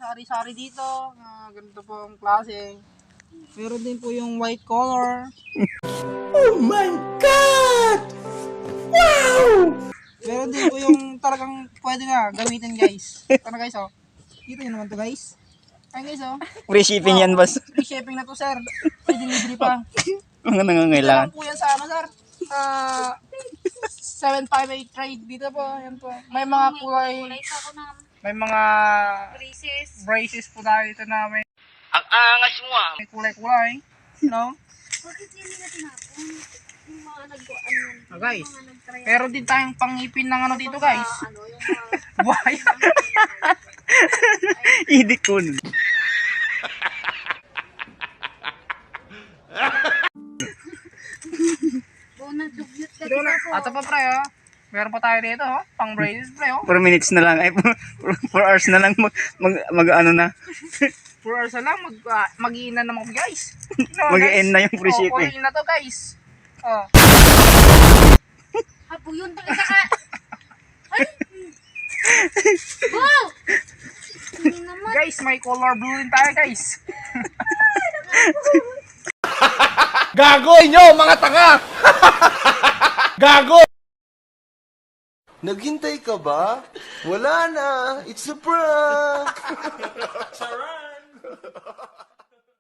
sari-sari dito. Ganito po ang klase. Meron din po yung white color. Oh my God! Wow! Meron din po yung talagang pwede na gamitin guys. Ito na guys oh. Dito yun naman to guys. Ayun guys oh. Free shipping yan, boss. Free shipping na to sir. Pwede libre pa. Mga Ito nangangailangan. lang po yan sa ano sir. 758 trade dito po. Yan po. May mga kulay. May mga braces po tayo dito na may. Ang angas mo ah. May kulay-kulay. No? Bakit hindi na tinapon? Yung mga nagkuan yun. Guys. Meron din tayong pangipin ng ano dito guys. Ano, yung mga... Buhaya. Idik ko nun. Dugyot ka Dito na. dito po. Ato pa pre oh. Meron pa tayo dito oh. Pang braces pre oh. 4 minutes na lang. Ay, 4 hours na lang mag ano na. 4 hours na lang mag-iina na mga guys. No, Mag-i-end na yung free shipping. All-in na to guys. Oh. Hapo yun pala ka. Ay! Wow! Hindi naman. Guys, may color blue din tayo guys. Gago inyo, mga tanga! Gago! Naghintay ka ba? Wala na. It's a prank. Charan!